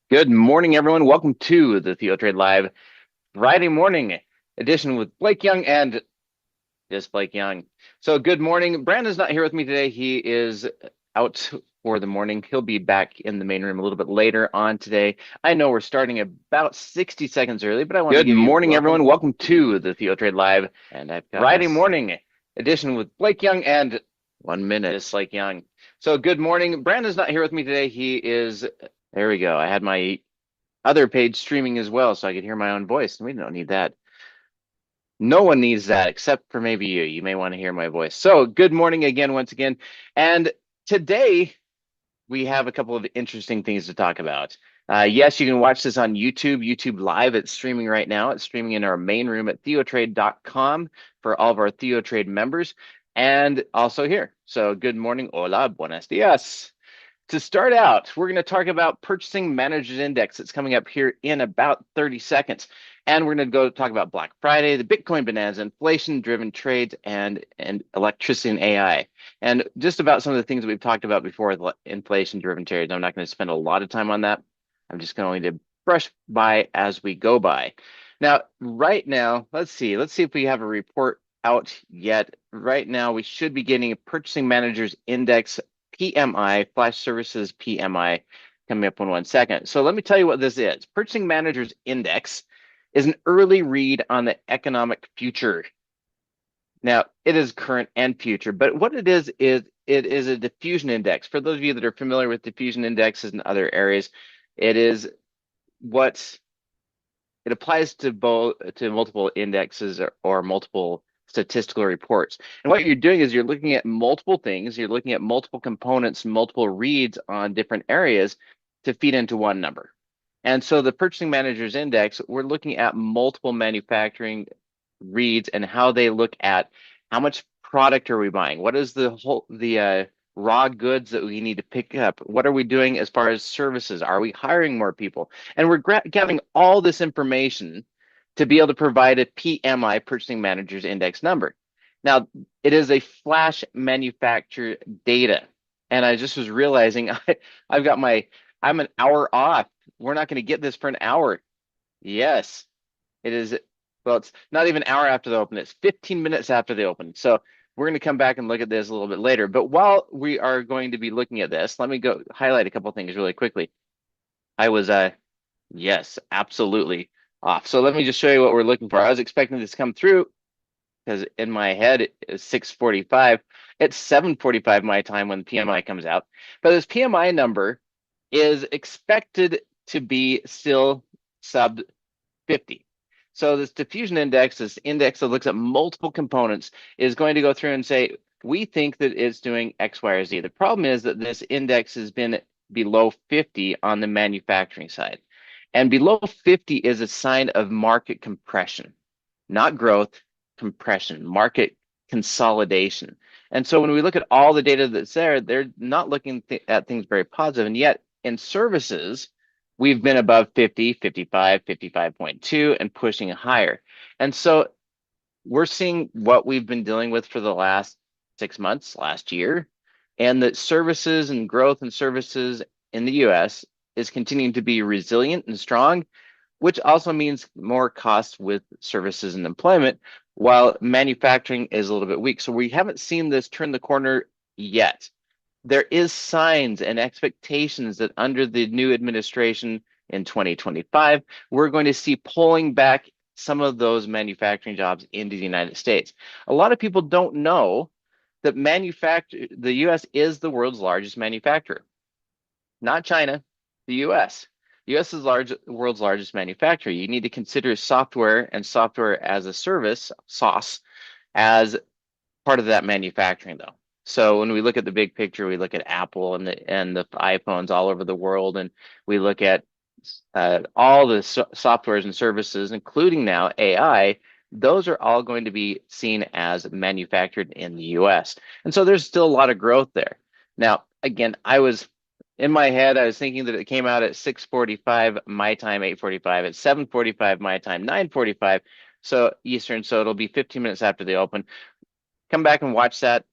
Good morning, everyone. Welcome to the TheoLive Friday morning edition with Blake Young and just Blake Young. So, good morning. Brandon's not here with me today. He is out for the morning. He'll be back in the main room a little bit later on today. I know we're starting about 60 seconds early, but I want to give you good morning, everyone. Welcome to the TheoLive and I've got Friday morning edition with Blake Young and 1 minute, just Blake Young. So, good morning. Brandon's not here with me today. He is. There we go. I had my other page streaming as well, so I could hear my own voice. We don't need that. No one needs that except for maybe you. You may want to hear my voice. So good morning again, once again. And today we have a couple of interesting things to talk about. Yes, you can watch this on YouTube Live. It's streaming right now. It's streaming in our main room at theotrade.com for all of our TheoTrade members and also here. So good morning. Hola, buenos dias. To start out, we're going to talk about Purchasing Managers Index. It's coming up here in about 30 seconds. And we're going to go talk about Black Friday, the Bitcoin bonanza, inflation-driven trades, and electricity and AI. And just about some of the things that we've talked about before with inflation-driven trades. I'm not going to spend a lot of time on that. I'm just going to brush by as we go by. Now, right now, let's see if we have a report out yet. Right now, we should be getting a Purchasing Managers Index PMI, Flash Services PMI, coming up in 1 second. So let me tell you what this is. Purchasing Managers Index is an early read on the economic future. Now, it is current and future, but what it is it is a diffusion index. For those of you that are familiar with diffusion indexes in other areas, it is what it applies to multiple indexes or multiple statistical reports. And what you're doing is you're looking at multiple things, you're looking at multiple components, multiple reads on different areas to feed into one number. And so the Purchasing Managers Index, we're looking at multiple manufacturing reads and how they look at how much product are we buying? What is the raw goods that we need to pick up? What are we doing as far as services? Are we hiring more people? And we're gathering all this information to be able to provide a PMI, Purchasing Managers Index number. Now, it is a flash manufacturer data. And I just was realizing I'm an hour off. We're not going to get this for an hour. Yes, it is. Well, it's not even an hour after the open. It's 15 minutes after the open. So we're going to come back and look at this a little bit later. But while we are going to be looking at this, let me go highlight a couple things really quickly. I was, yes, absolutely off. So let me just show you what we're looking for. I was expecting this to come through because in my head it is 6:45. It's 7:45 my time when the PMI comes out. But this PMI number is expected to be still sub 50. So this diffusion index, this index that looks at multiple components, is going to go through and say, we think that it's doing X, Y, or Z. The problem is that this index has been below 50 on the manufacturing side. And below 50 is a sign of market compression, not growth, compression, market consolidation. And so when we look at all the data that's there, they're not looking at things very positive. And yet in services, we've been above 50, 55, 55.2 and pushing higher. And so we're seeing what we've been dealing with for the last 6 months, last year, and that services and growth in services in the US is continuing to be resilient and strong, which also means more costs with services and employment, while manufacturing is a little bit weak. So we haven't seen this turn the corner yet. There is signs and expectations that under the new administration in 2025, we're going to see pulling back some of those manufacturing jobs into the United States. A lot of people don't know that the US is the world's largest manufacturer, not China, the US. The US is the world's largest manufacturer. You need to consider software and software as a service, SaaS, as part of that manufacturing though. So when we look at the big picture, we look at Apple and the iPhones all over the world, and we look at all the softwares and services, including now AI. Those are all going to be seen as manufactured in the US. And so there's still a lot of growth there. Now, again, in my head, I was thinking that it came out at 6:45 my time, 8:45, at 7:45 my time, 9:45 so Eastern. So it'll be 15 minutes after the open. Come back and watch that.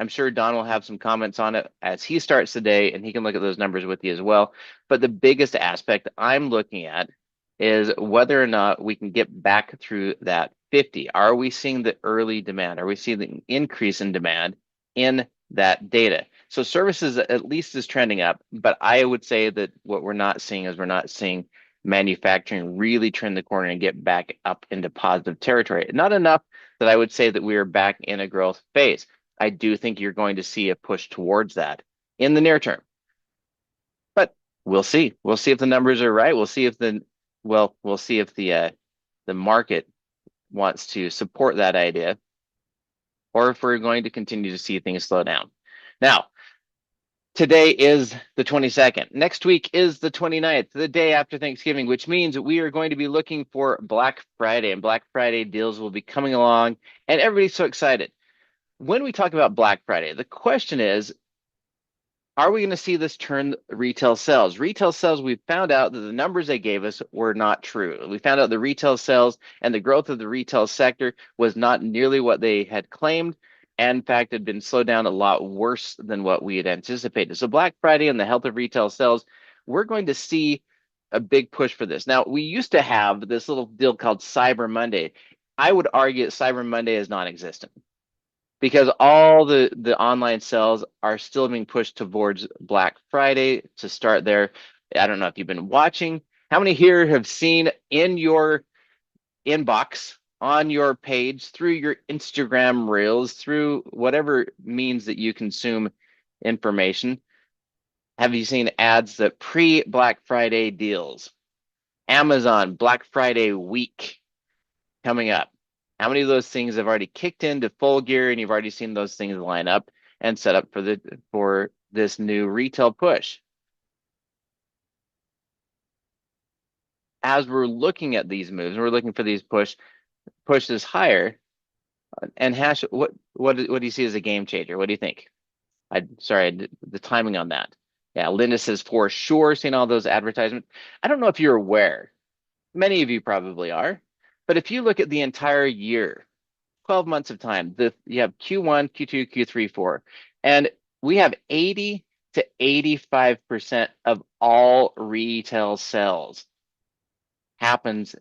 I'm sure Don will have some comments on it as he starts the day, and he can look at those numbers with you as well. But the biggest aspect I'm looking at is whether or not we can get back through that 50. Are we seeing the early demand? Are we seeing the increase in demand in that data? So services at least is trending up, but I would say that what we're not seeing is we're not seeing manufacturing really turn the corner and get back up into positive territory. Not enough that I would say that we are back in a growth phase. I do think you're going to see a push towards that in the near term. But we'll see. We'll see if the numbers are right. We'll see if the market wants to support that idea, or if we're going to continue to see things slow down. Now, today is the 22nd. Next week is the 29th, the day after Thanksgiving, which means we are going to be looking for Black Friday, and Black Friday deals will be coming along, and everybody's so excited. When we talk about Black Friday, the question is, are we going to see this turn retail sales? Retail sales, we found out that the numbers they gave us were not true. We found out the retail sales and the growth of the retail sector was not nearly what they had claimed, and in fact had been slowed down a lot worse than what we had anticipated. So Black Friday and the health of retail sales, we're going to see a big push for this. Now, we used to have this little deal called Cyber Monday. I would argue that Cyber Monday is non-existent, because all the online sales are still being pushed towards Black Friday to start there. I don't know if you've been watching. How many here have seen in your inbox, on your page, through your Instagram reels, through whatever means that you consume information, have you seen ads that pre-Black Friday deals? Amazon Black Friday week coming up. How many of those things have already kicked into full gear and you've already seen those things line up and set up for this new retail push? As we're looking at these moves, we're looking for these pushes higher. And Hash, what do you see as a game changer? What do you think? The timing on that. Yeah, Linda says for sure, seeing all those advertisements. I don't know if you're aware. Many of you probably are, but if you look at the entire year, 12 months of time, you have Q1, Q2, Q3, 4, and we have 80 to 85% of all retail sales happens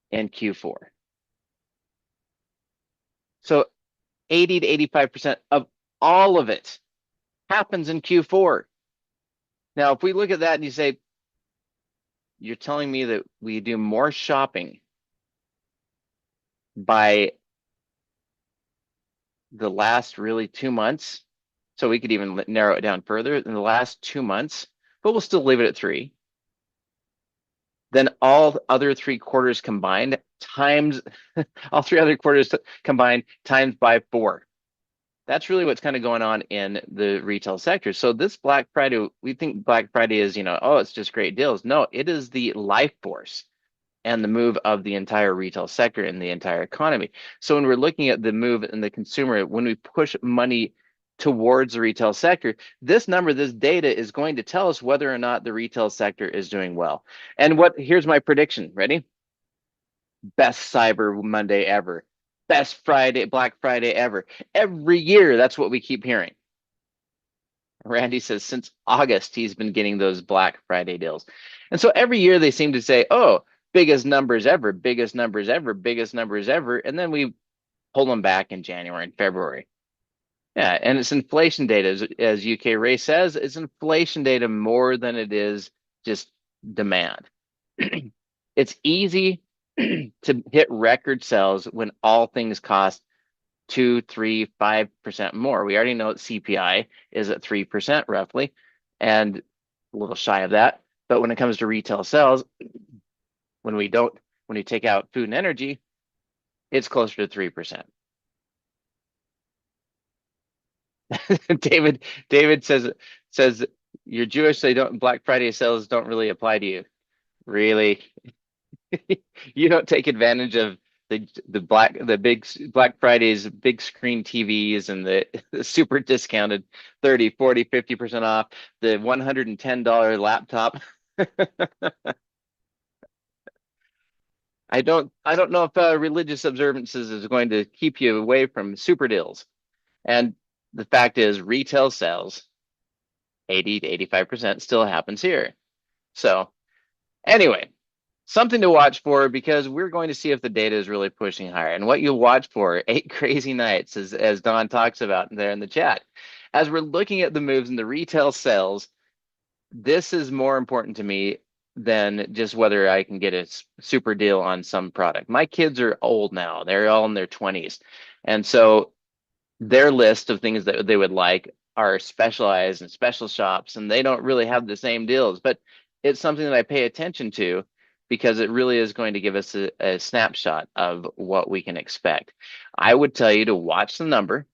in Q4. So 80 to 85% of all of it happens in Q4. Now, if we look at that and you say, you're telling me that we do more shopping by the last really 2 months, so we could even narrow it down further in the last 2 months, but we'll still leave it at 3. Then all other 3 quarters combined times all 3 other quarters combined times by 4. That's really what's kind of going on in the retail sector. So this Black Friday, we think Black Friday is, oh, it's just great deals. No, it is the life force and the move of the entire retail sector and the entire economy. So when we're looking at the move in the consumer, when we push money towards the retail sector, this number, this data is going to tell us whether or not the retail sector is doing well. And here's my prediction. Ready? Best Cyber Monday ever. Best Black Friday ever. Every year, that's what we keep hearing. Randy says since August, he's been getting those Black Friday deals. And so every year they seem to say, oh, biggest numbers ever, biggest numbers ever, biggest numbers ever. And then we pull them back in January and February. Yeah, and it's inflation data, as UK Ray says, it's inflation data more than it is just demand. It's easy to hit record sales when all things cost 2, 3, 5% more. We already know that CPI is at 3% roughly, and a little shy of that. But when it comes to retail sales, when you take out food and energy, it's closer to 3%. David says you're Jewish, so Black Friday sales don't really apply to you. Really? You don't take advantage of the big Black Fridays, big screen TVs and the super discounted 30, 40, 50% off, the $110 laptop. I don't know if religious observances is going to keep you away from super deals. And the fact is, retail sales 80 to 85% still happens here. So anyway, something to watch for because we're going to see if the data is really pushing higher. And what you'll watch for 8 crazy nights, as Don talks about there in the chat. As we're looking at the moves in the retail sales, this is more important to me than just whether I can get a super deal on some product. My kids are old now. They're all in their 20s. And so their list of things that they would like are specialized and special shops, and they don't really have the same deals. But it's something that I pay attention to because it really is going to give us a snapshot of what we can expect. I would tell you to watch the number.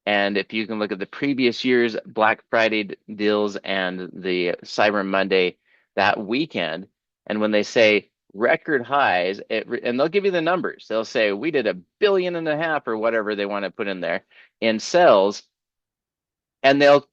And if you can look at the previous year's Black Friday deals and the Cyber Monday that weekend, and when they say record highs, and they'll give you the numbers. They'll say we did 1.5 billion or whatever they want to put in there in sales, and they'll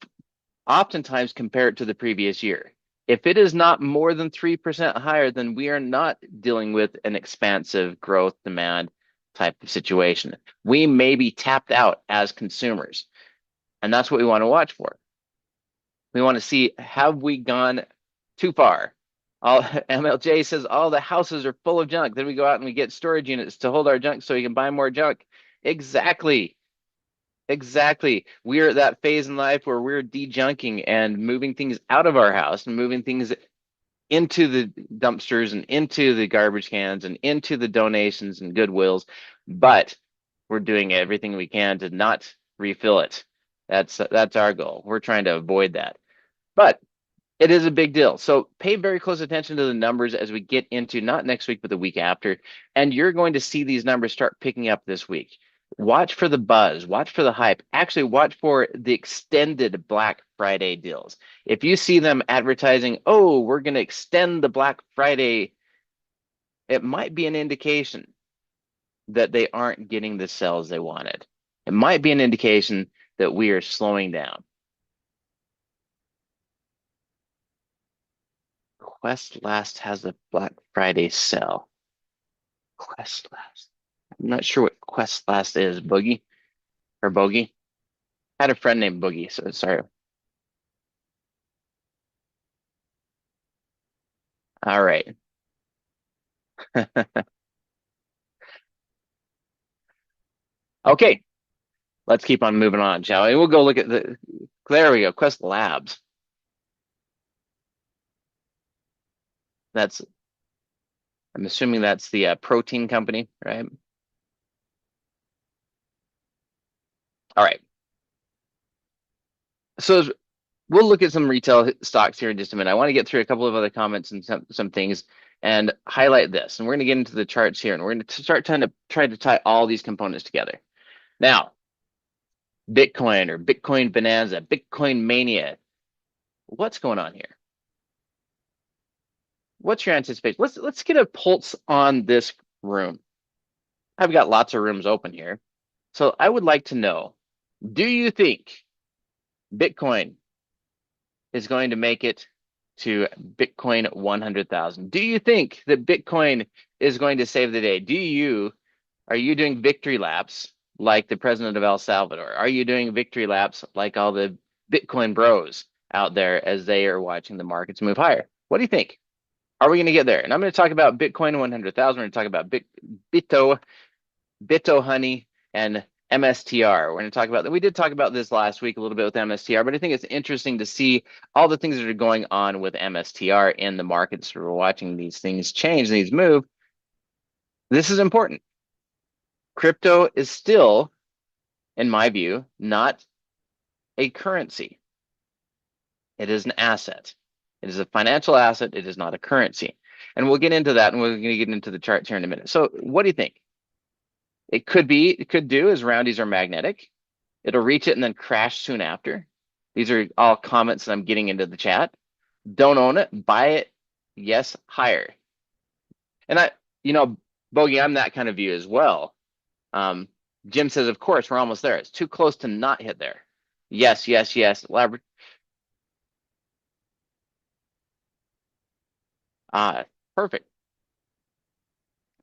oftentimes compare it to the previous year. If it is not more than 3% higher, then we are not dealing with an expansive growth demand type of situation. We may be tapped out as consumers. And that's what we want to watch for. We want to see, have we gone too far? MLJ says all the houses are full of junk. Then we go out and we get storage units to hold our junk so we can buy more junk. Exactly. Exactly. We're at that phase in life where we're de-junking and moving things out of our house and moving things into the dumpsters and into the garbage cans and into the donations and Goodwills. But we're doing everything we can to not refill it. That's our goal. We're trying to avoid that. But it is a big deal. So pay very close attention to the numbers as we get into not next week, but the week after. And you're going to see these numbers start picking up this week. Watch for the buzz, watch for the hype. Actually, watch for the extended Black Friday deals. If you see them advertising, oh, we're going to extend the Black Friday, it might be an indication that they aren't getting the sales they wanted. It might be an indication that we are slowing down. Quest Last has a Black Friday sale. Quest Last. I'm not sure what Quest Last is, Boogie or Bogey. I had a friend named Boogie, so sorry. All right. Okay, let's keep on moving on, shall we? We'll go look at there we go, Quest Labs. That's, I'm assuming that's the protein company, right? All right. So we'll look at some retail stocks here in just a minute. I want to get through a couple of other comments and some things and highlight this. And we're going to get into the charts here, and we're going to start try to tie all these components together. Now, Bitcoin or Bitcoin Bonanza, Bitcoin Mania. What's going on here? What's your anticipation? Let's get a pulse on this room. I've got lots of rooms open here. So I would like to know, do you think Bitcoin is going to make it to Bitcoin 100,000? Do you think that Bitcoin is going to save the day? Are you doing victory laps like the president of El Salvador? Are you doing victory laps like all the Bitcoin bros out there as they are watching the markets move higher? What do you think? Are we going to get there? And I'm going to talk about Bitcoin 100,000. We're going to talk about Bitto Honey, and MSTR. We're going to talk about that. We did talk about this last week a little bit with MSTR, but I think it's interesting to see all the things that are going on with MSTR in the markets. We're watching these things change, these move. This is important. Crypto is still, in my view, not a currency. It is an asset. It is a financial asset. It is not a currency. And we'll get into that, and we're going to get into the charts here in a minute. So what do you think? It could do as roundies are magnetic. It'll reach it and then crash soon after. These are all comments that I'm getting into the chat. Don't own it, buy it, yes, higher. And Bogey, I'm that kind of view as well. Jim says, of course, we're almost there. It's too close to not hit there. Yes, yes, yes. Perfect.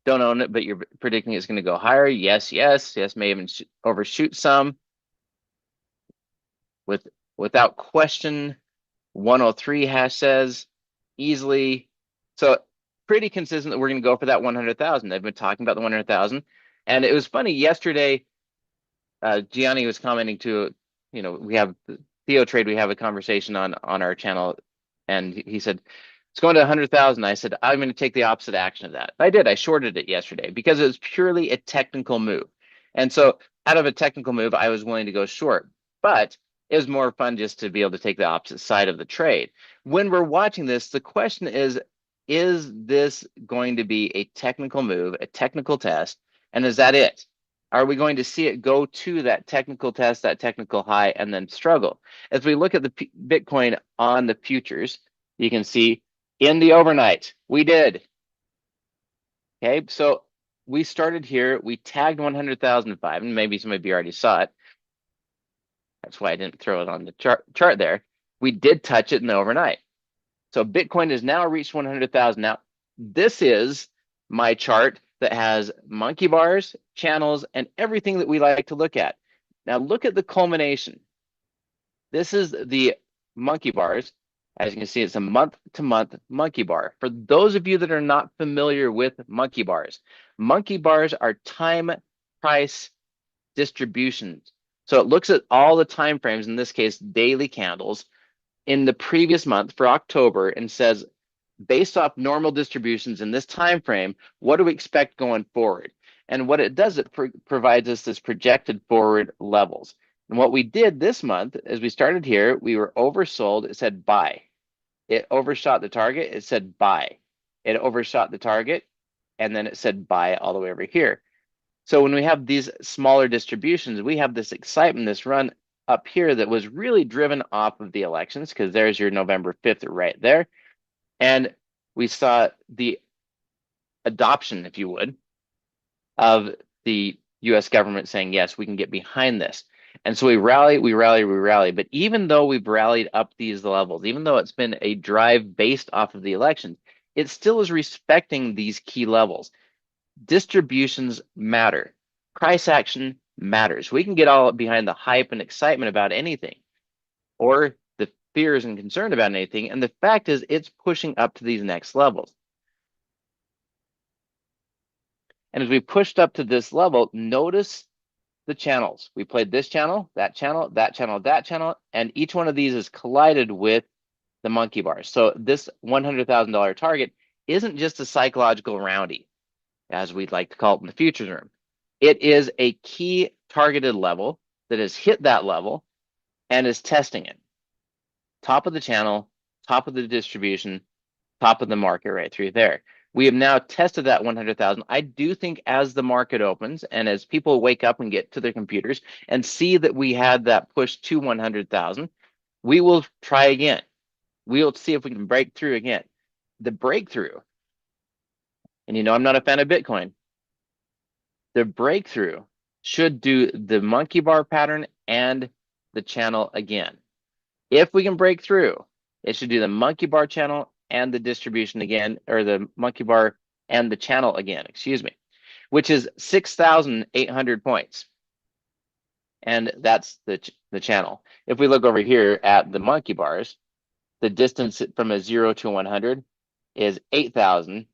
don't own it, but you're predicting it's going to go higher. Yes, yes, yes, may even overshoot some. Without question, 103 hash says easily. So pretty consistent that we're going to go for that 100,000. They've been talking about the 100,000. And it was funny yesterday, Gianni was commenting to, we have TheoTrade, we have a conversation on our channel, and he said, it's going to 100,000. I said, I'm going to take the opposite action of that. I did. I shorted it yesterday because it was purely a technical move. And so out of a technical move, I was willing to go short. But it was more fun just to be able to take the opposite side of the trade. When we're watching this, the question is this going to be a technical move, a technical test? And is that it? Are we going to see it go to that technical test, that technical high, and then struggle? As we look at the Bitcoin on the futures, you can see in the overnight, we did. Okay, so we started here, we tagged 100,005, and maybe some of you already saw it. That's why I didn't throw it on the chart there. We did touch it in the overnight. So Bitcoin has now reached 100,000. Now, this is my chart that has monkey bars, channels, and everything that we like to look at. Now, look at the culmination. This is the monkey bars. As you can see, it's a month-to-month monkey bar. For those of you that are not familiar with monkey bars are time price distributions. So it looks at all the time frames, in this case, daily candles, in the previous month for October, and says, based off normal distributions in this time frame, what do we expect going forward? And what it does, it provides us this projected forward levels. And what we did this month, as we started here, we were oversold. It said buy. It overshot the target. It said buy. It overshot the target, and then it said buy all the way over here. So when we have these smaller distributions, we have this excitement, this run up here that was really driven off of the elections, because there's your November 5th right there. And we saw the adoption, if you would, of the US government saying, yes, we can get behind this. And so we rally. But even though we've rallied up these levels, even though it's been a drive based off of the elections, it still is respecting these key levels. Distributions matter. Price action matters. We can get all behind the hype and excitement about anything, or the fears and concern about anything. And the fact is, it's pushing up to these next levels. And as we pushed up to this level, notice the channels. We played this channel, that channel, that channel, that channel, and each one of these is collided with the monkey bars. So this $100,000 target isn't just a psychological roundie, as we'd like to call it in the futures room. It is a key targeted level that has hit that level and is testing it. Top of the channel, top of the distribution, top of the market right through there. We have now tested that 100,000. I do think as the market opens and as people wake up and get to their computers and see that we had that push to 100,000, we will try again. We'll see if we can break through again. The breakthrough, and I'm not a fan of Bitcoin, the breakthrough should do the monkey bar pattern and the channel again. If we can break through, it should do the monkey bar channel and the distribution again, or the monkey bar and the channel again, excuse me, which is 6,800 points. And that's the channel. If we look over here at the monkey bars, the distance from a 0 to 100 is 8,000,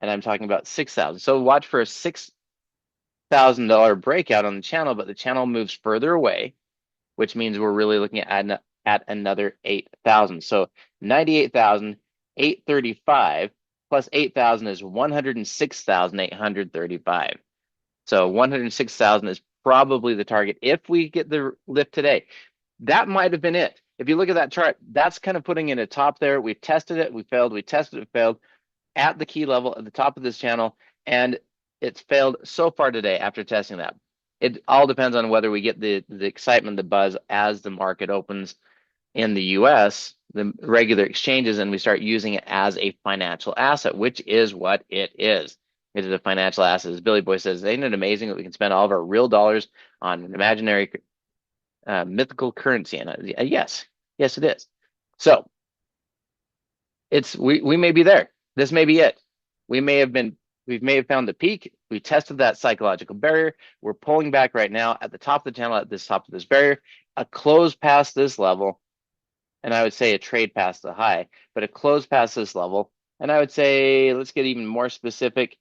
and I'm talking about 6,000. So watch for a $6,000 breakout on the channel, but the channel moves further away, which means we're really looking at another 8,000. So 98,835 plus 8,000 is 106,835. So 106,000 is probably the target if we get the lift today. That might have been it. If you look at that chart, that's kind of putting in a top there. We've tested it, we failed, we tested it, failed at the key level at the top of this channel, and it's failed so far today after testing that. It all depends on whether we get the excitement, the buzz as the market opens in the US, the regular exchanges, and we start using it as a financial asset, which is what it is. It is a financial asset. As Billy Boy says, ain't it amazing that we can spend all of our real dollars on an imaginary mythical currency? And yes, it is. So we may be there. This may be it. We may have been We may have found the peak. We tested that psychological barrier. We're pulling back right now at the top of the channel, at this top of this barrier. A close past this level, and I would say a trade past the high, but a close past this level. And I would say, let's get even more specific.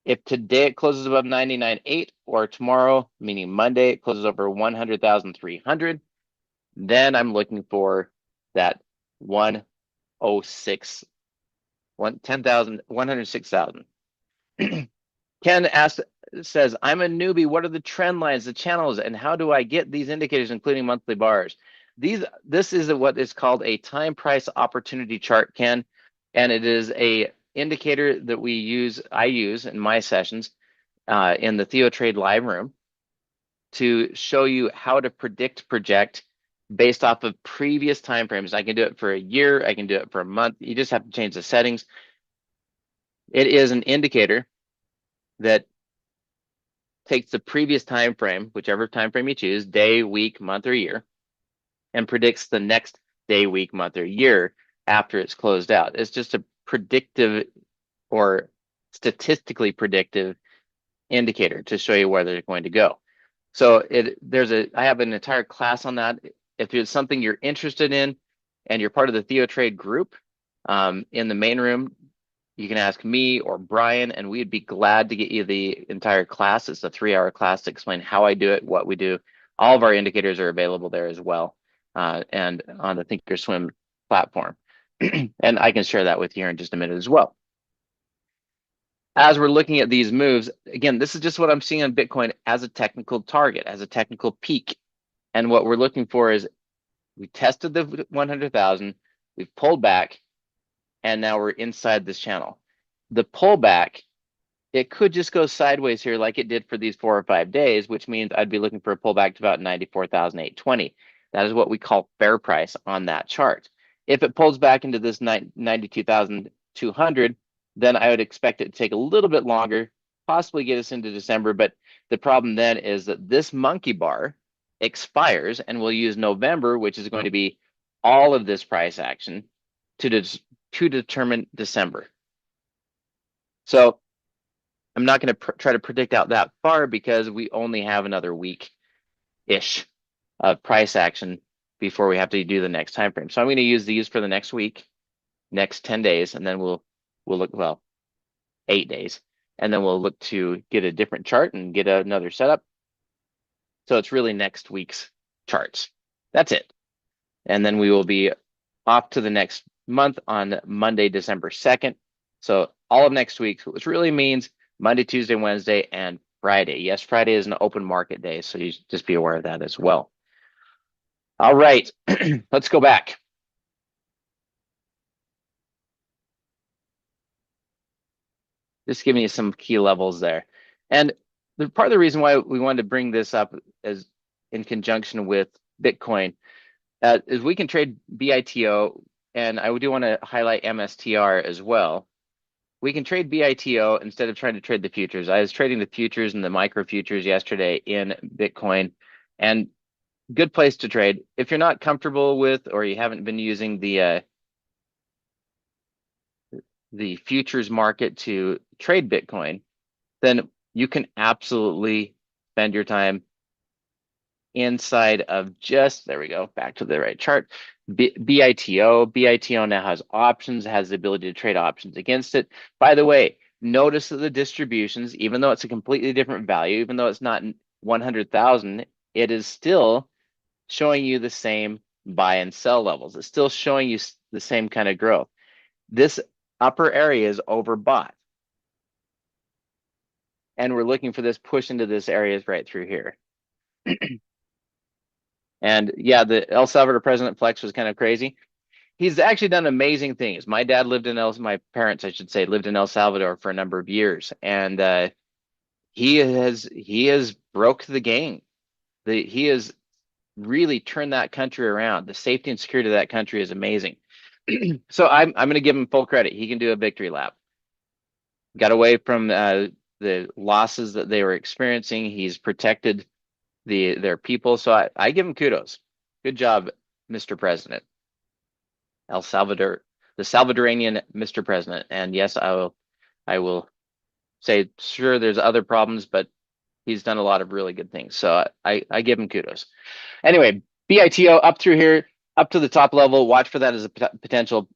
If today it closes above 99.8, or tomorrow, meaning Monday, it closes over 100,300, then I'm looking for that 106, 106,000. Ken says, I'm a newbie. What are the trend lines, the channels, and how do I get these indicators, including monthly bars? This is what is called a time price opportunity chart, Ken, and it is a indicator that I use in my sessions in the TheoTrade live room to show you how to project based off of previous time frames. I can do it for a year. I can do it for a month. You just have to change the settings. It is an indicator that takes the previous time frame, whichever time frame you choose, day, week, month, or year, and predicts the next day, week, month, or year after it's closed out. It's just a predictive or statistically predictive indicator to show you where they're going to go. So I have an entire class on that. If it's something you're interested in and you're part of the TheoTrade group in the main room, you can ask me or Brian, and we'd be glad to get you the entire class. It's a 3-hour class to explain how I do it, what we do. All of our indicators are available there as well, and on the Thinkorswim platform. And I can share that with you here in just a minute as well. As we're looking at these moves, again, this is just what I'm seeing on Bitcoin as a technical target, as a technical peak. And what we're looking for is we tested the 100,000, we've pulled back, and now we're inside this channel. The pullback, it could just go sideways here like it did for these 4 or 5 days, which means I'd be looking for a pullback to about 94,820. That is what we call fair price on that chart. If it pulls back into this 92,200, then I would expect it to take a little bit longer, possibly get us into December. But the problem then is that this monkey bar expires, and we'll use November, which is going to be all of this price action to determine December. So I'm not going to try to predict out that far because we only have another week-ish of price action before we have to do the next time frame. So I'm going to use these for the next week, next 10 days, and then we'll look, well, 8 days, and then we'll look to get a different chart and get another setup. So it's really next week's charts. That's it. And then we will be off to the next month on Monday, December 2nd. So all of next week, which really means Monday, Tuesday, Wednesday, and Friday. Yes, Friday is an open market day, so you just be aware of that as well. All right, let's go back. Just giving you some key levels there. And part of the reason why we wanted to bring this up is in conjunction with Bitcoin is we can trade BITO, and I do want to highlight MSTR as well. We can trade BITO instead of trying to trade the futures. I was trading the futures and the micro futures yesterday in Bitcoin, and good place to trade. If you're not comfortable with, or you haven't been using the futures market to trade Bitcoin, then you can absolutely spend your time inside of just, there we go, back to the right chart, BITO. BITO now has options, has the ability to trade options against it. By the way, notice that the distributions, even though it's a completely different value, even though it's not 100,000, it is still showing you the same buy and sell levels. It's still showing you the same kind of growth. This upper area is overbought. And we're looking for this push into this area right through here. And yeah, the El Salvador President Flex was kind of crazy. He's actually done amazing things. My dad lived in my parents, I should say, lived in El Salvador for a number of years, and he has broke the game. He has really turned that country around. The safety and security of that country is amazing. So I'm going to give him full credit. He can do a victory lap. Got away from the losses that they were experiencing. He's protected their people. So I give him kudos. Good job, Mr. President. El Salvador, the Salvadorian Mr. President. And yes, I will say, sure, there's other problems, but he's done a lot of really good things. So I give him kudos. Anyway, BITO up through here, up to the top level. Watch for that as a potential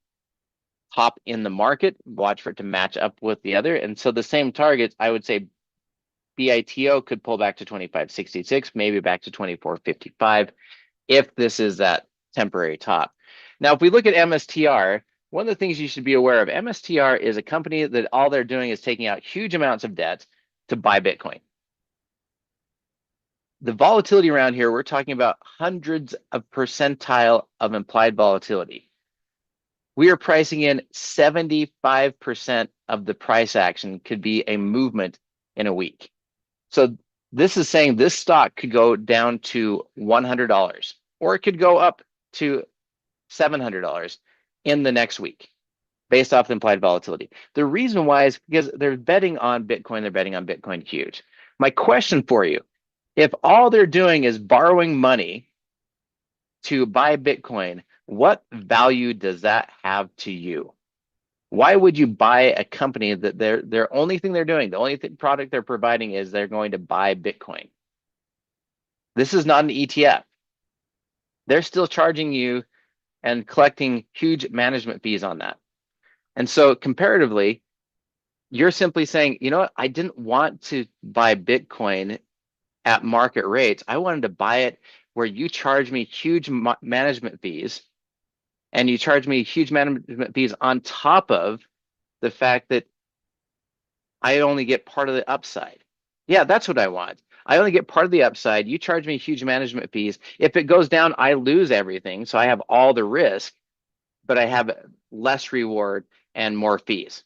top in the market. Watch for it to match up with the other. And so the same targets, I would say BITO could pull back to 25.66, maybe back to 24.55 if this is that temporary top. Now, if we look at MSTR, one of the things you should be aware of, MSTR is a company that all they're doing is taking out huge amounts of debt to buy Bitcoin. The volatility around here, we're talking about hundreds of percentile of implied volatility. We are pricing in 75% of the price action could be a movement in a week. So this is saying this stock could go down to $100, or it could go up to $700 in the next week based off the implied volatility. The reason why is because they're betting on Bitcoin. They're betting on Bitcoin huge. My question for you, if all they're doing is borrowing money to buy Bitcoin, what value does that have to you? Why would you buy a company that their only thing they're doing, the only product they're providing is they're going to buy Bitcoin? This is not an ETF. They're still charging you and collecting huge management fees on that. And so comparatively, you're simply saying, you know what, I didn't want to buy Bitcoin at market rates. I wanted to buy it where you charge me huge management fees, and you charge me huge management fees on top of the fact that I only get part of the upside. Yeah, that's what I want. I only get part of the upside. You charge me huge management fees. If it goes down, I lose everything. So I have all the risk, but I have less reward and more fees.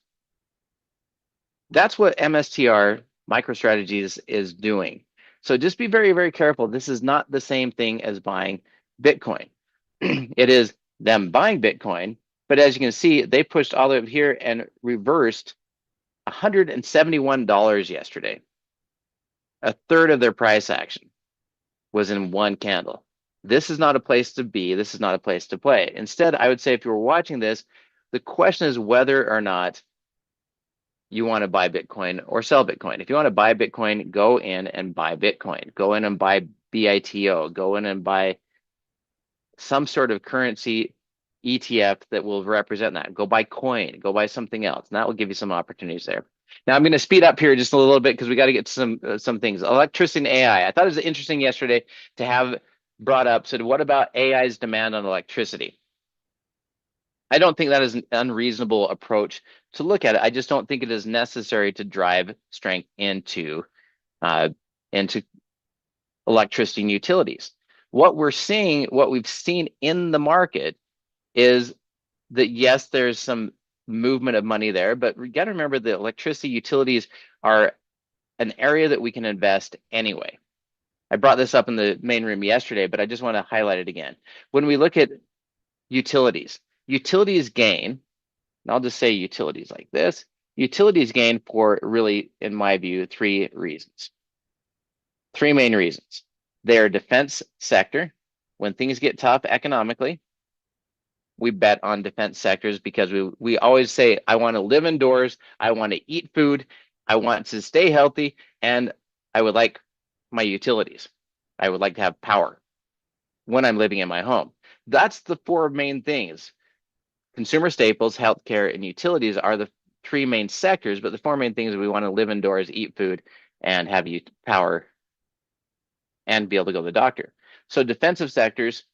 That's what MSTR MicroStrategies is doing. So just be very, very careful. This is not the same thing as buying Bitcoin. It is them buying Bitcoin, but as you can see, they pushed all the way up here and reversed $171 yesterday. A third of their price action was in one candle. This is not a place to be. This is not a place to play. Instead, I would say if you were watching this, the question is whether or not you want to buy Bitcoin or sell Bitcoin. If you want to buy Bitcoin, go in and buy Bitcoin. Go in and buy BITO. Go in and buy some sort of currency ETF that will represent that. Go buy coin. Go buy something else. And that will give you some opportunities there. Now I'm going to speed up here just a little bit because we got to get to some things. Electricity and AI. I thought it was interesting yesterday to have brought up. So what about AI's demand on electricity? I don't think that is an unreasonable approach to look at it. I just don't think it is necessary to drive strength into electricity and utilities. What we're seeing, what we've seen in the market is that yes, there's some movement of money there, but we got to remember that electricity utilities are an area that we can invest anyway. I brought this up in the main room yesterday, but I just want to highlight it again. When we look at utilities gain, and I'll just say utilities like this, utilities gain for really, in my view, three reasons. Three main reasons. They're defense sector. When things get tough economically, we bet on defense sectors because we always say, I want to live indoors, I want to eat food, I want to stay healthy, and I would like my utilities. I would like to have power when I'm living in my home. That's the four main things. Consumer staples, healthcare, and utilities are the three main sectors, but the four main things we want to live indoors, eat food, and have power and be able to go to the doctor. So defensive sectors,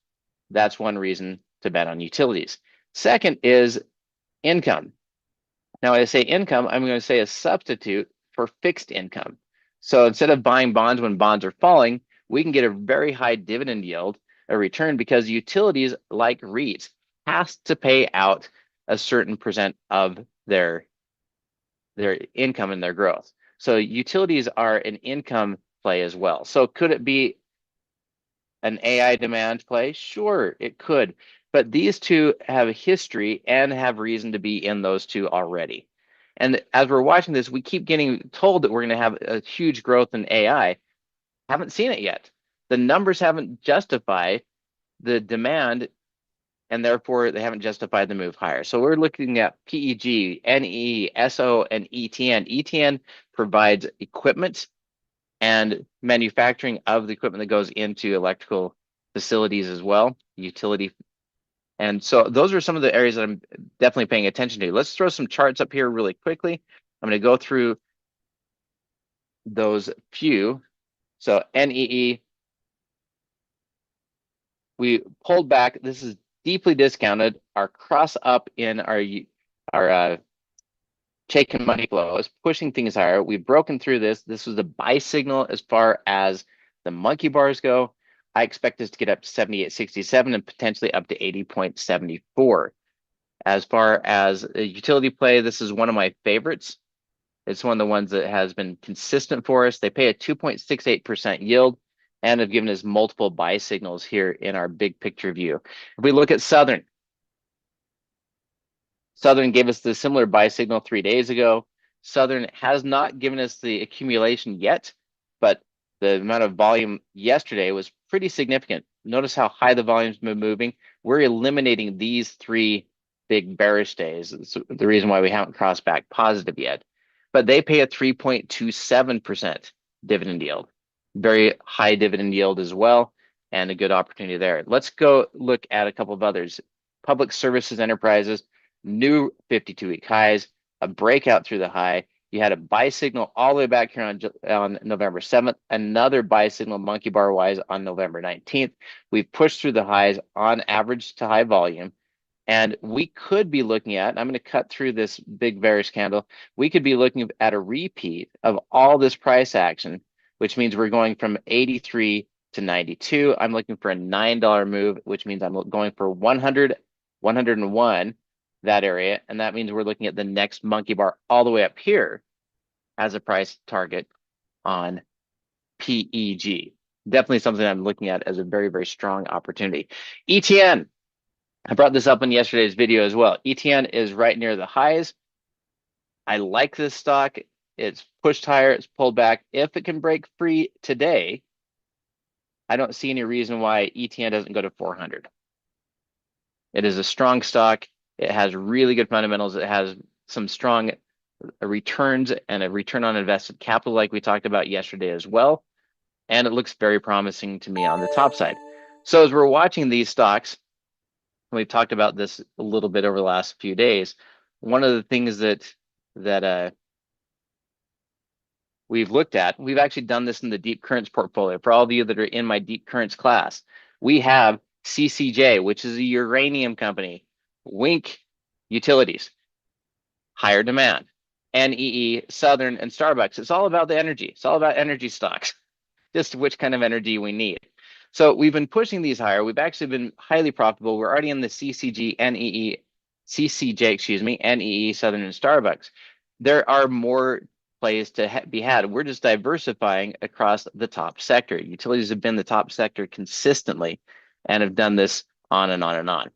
that's one reason to bet on utilities. Second is income. Now, when I say income, I'm going to say a substitute for fixed income. So instead of buying bonds when bonds are falling, we can get a very high dividend yield, a return, because utilities like REITs has to pay out a certain percent of their income and their growth. So utilities are an income play as well. So could it be an AI demand play? Sure, it could. But these two have a history and have reason to be in those two already. And as we're watching this, we keep getting told that we're going to have a huge growth in AI. Haven't seen it yet. The numbers haven't justified the demand, and therefore they haven't justified the move higher. So we're looking at PEG, NE, SO, and ETN. ETN provides equipment and manufacturing of the equipment that goes into electrical facilities as well, utility. And so those are some of the areas that I'm definitely paying attention to. Let's throw some charts up here really quickly. I'm going to go through those few. So NEE, we pulled back. This is deeply discounted. Our cross up in our Chaikin and money flow is pushing things higher. We've broken through this. This was a buy signal as far as the monkey bars go. I expect this to get up to 78.67 and potentially up to 80.74. As far as a utility play, this is one of my favorites. It's one of the ones that has been consistent for us. They pay a 2.68% yield and have given us multiple buy signals here in our big picture view. If we look at Southern gave us the similar buy signal 3 days ago. Southern has not given us the accumulation yet, but the amount of volume yesterday was pretty significant. Notice how high the volume's been moving. We're eliminating these 3 big bearish days. It's the reason why we haven't crossed back positive yet. But they pay a 3.27% dividend yield. Very high dividend yield as well, and a good opportunity there. Let's go look at a couple of others. Public services enterprises, new 52-week highs, a breakout through the high. You had a buy signal all the way back here on November 7th, another buy signal monkey bar wise on November 19th. We've pushed through the highs on average to high volume. And we could be looking at, I'm going to cut through this big bearish candle, we could be looking at a repeat of all this price action, which means we're going from 83 to 92. I'm looking for a $9 move, which means I'm going for 100, 101, that area. And that means we're looking at the next monkey bar all the way up here as a price target on PEG. Definitely something I'm looking at as a very, very strong opportunity. ETN. I brought this up in yesterday's video as well. ETN is right near the highs. I like this stock. It's pushed higher, it's pulled back. If it can break free today, I don't see any reason why ETN doesn't go to 400. It is a strong stock. It has really good fundamentals. It has some strong returns and a return on invested capital like we talked about yesterday as well. And it looks very promising to me on the top side. So as we're watching these stocks, we've talked about this a little bit over the last few days. One of the things that we've looked at, we've actually done this in the deep currents portfolio. For all of you that are in my deep currents class, we have CCJ, which is a uranium company, Wink Utilities, higher demand, NEE, Southern, and Starbucks. It's all about the energy. It's all about energy stocks, just which kind of energy we need. So we've been pushing these higher. We've actually been highly profitable. We're already in the CCJ, NEE, Southern, and Starbucks. There are more plays to be had. We're just diversifying across the top sector. Utilities have been the top sector consistently and have done this on and on and on.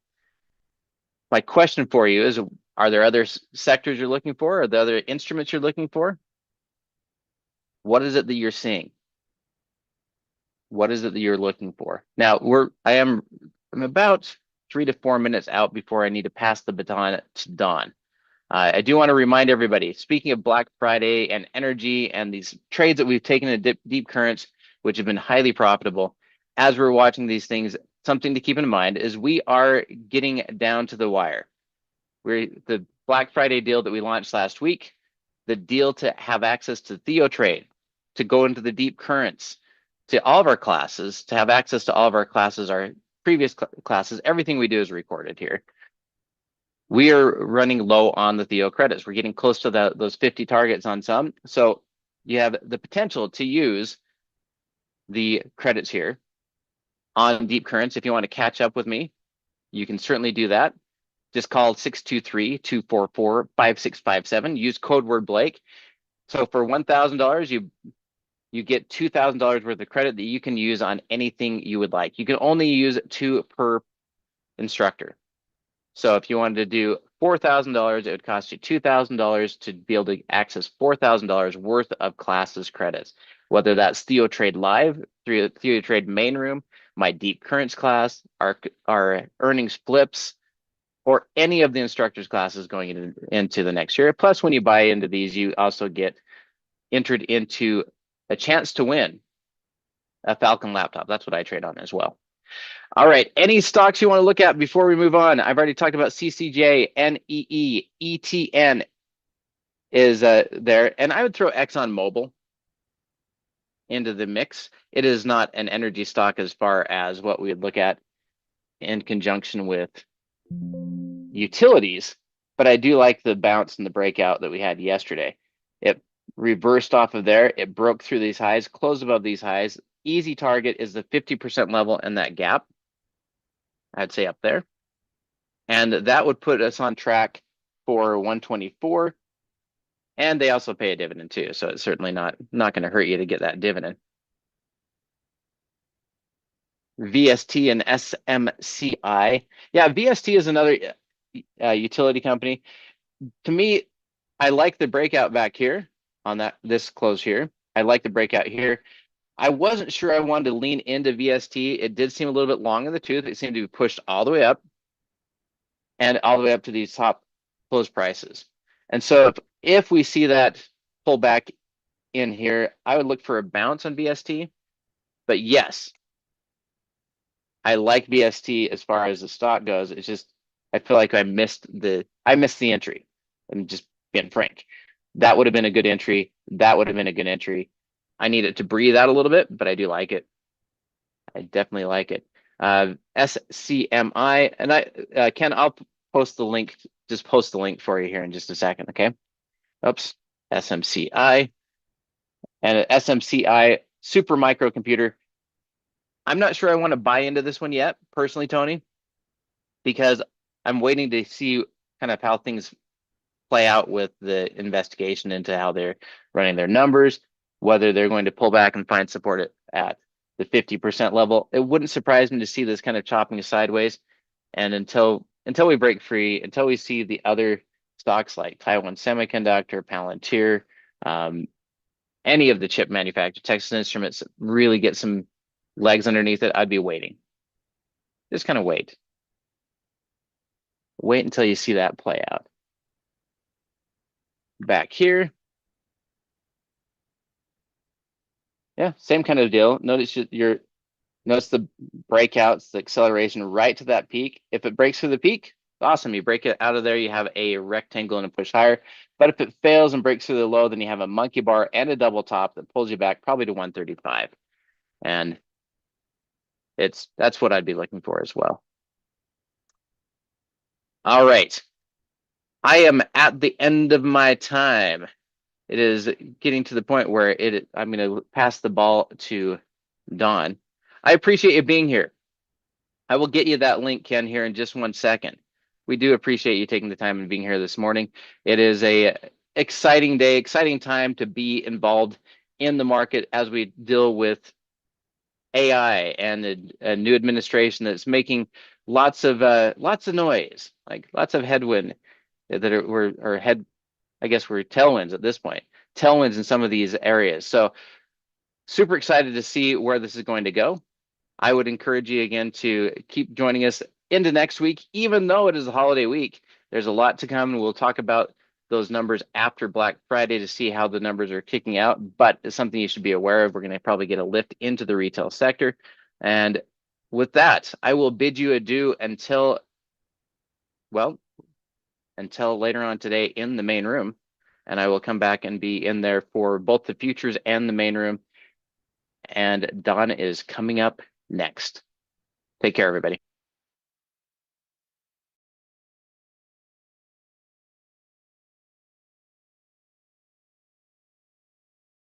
My question for you is, are there other sectors you're looking for? Are there other instruments you're looking for? What is it that you're seeing? What is it that you're looking for? Now, I'm about 3 to 4 minutes out before I need to pass the baton to Don. I do want to remind everybody, speaking of Black Friday and energy and these trades that we've taken in deep currents, which have been highly profitable, as we're watching these things, something to keep in mind is we are getting down to the wire. The Black Friday deal that we launched last week, the deal to have access to TheoTrade, to go into the deep currents, to all of our classes, to have access to all of our classes, our previous classes, everything we do is recorded here. We are running low on the Theo credits. We're getting close to those 50 targets on some. So you have the potential to use the credits here on deep currents. If you want to catch up with me, you can certainly do that. Just call 623-244-5657. Use code word Blake. So for $1,000, you get $2,000 worth of credit that you can use on anything you would like. You can only use 2 per instructor. So if you wanted to do $4,000, it would cost you $2,000 to be able to access $4,000 worth of classes credits, whether that's TheoTrade Live, TheoTrade Main Room, my Deep Currents class, our earnings flips, or any of the instructors classes going into the next year. Plus, when you buy into these, you also get entered into a chance to win a Falcon laptop. That's what I trade on as well. All right, any stocks you want to look at before we move on? I've already talked about CCJ, NEE, ETN is there, and I would throw ExxonMobil into the mix. It is not an energy stock as far as what we would look at in conjunction with utilities, but I do like the bounce and the breakout that we had yesterday. It reversed off of there. It broke through these highs, closed above these highs. Easy target is the 50% level and that gap, I'd say up there. And that would put us on track for 124. And they also pay a dividend too. So it's certainly not going to hurt you to get that dividend. VST and SMCI. Yeah, VST is another utility company. To me, I like the breakout back here on this close here. I like the breakout here. I wasn't sure I wanted to lean into VST. It did seem a little bit long in the tooth. It seemed to be pushed all the way up and all the way up to these top close prices. And so if we see that pull back in here, I would look for a bounce on VST. But yes, I like VST as far as the stock goes. It's just I feel like I missed the entry. I'm just being frank. That would have been a good entry. That would have been a good entry. I need it to breathe out a little bit, but I do like it. I definitely like it. SCMI, and Ken, I'll post the link. Just post the link for you here in just a second, okay? Oops, SMCI and SMCI super microcomputer. I'm not sure I want to buy into this one yet, personally, Tony, because I'm waiting to see kind of how things play out with the investigation into how they're running their numbers, whether they're going to pull back and find support at the 50% level. It wouldn't surprise me to see this kind of chopping sideways. And until we break free, until we see the other stocks like Taiwan Semiconductor, Palantir, any of the chip manufacturers, Texas Instruments, really get some legs underneath it, I'd be waiting. Just kind of wait. Wait until you see that play out. Back here. Yeah, same kind of deal. Notice notice the breakouts, the acceleration right to that peak. If it breaks through the peak, awesome. You break it out of there, you have a rectangle and a push higher. But if it fails and breaks through the low, then you have a monkey bar and a double top that pulls you back probably to 135. And that's what I'd be looking for as well. All right. I am at the end of my time. It is getting to the point where I'm going to pass the ball to Dawn. I appreciate you being here. I will get you that link, Ken, here in just 1 second. We do appreciate you taking the time and being here this morning. It is a exciting day, exciting time to be involved in the market as we deal with AI and a new administration that's making lots of noise, like lots of headwind that are I guess we're tailwinds at this point, tailwinds in some of these areas. So super excited to see where this is going to go. I would encourage you again to keep joining us into next week, even though it is a holiday week. There's a lot to come, and we'll talk about those numbers after Black Friday to see how the numbers are kicking out, but it's something you should be aware of. We're going to probably get a lift into the retail sector. And with that, I will bid you adieu until later on today in the main room. And I will come back and be in there for both the futures and the main room. And Dawn is coming up next. Take care, everybody.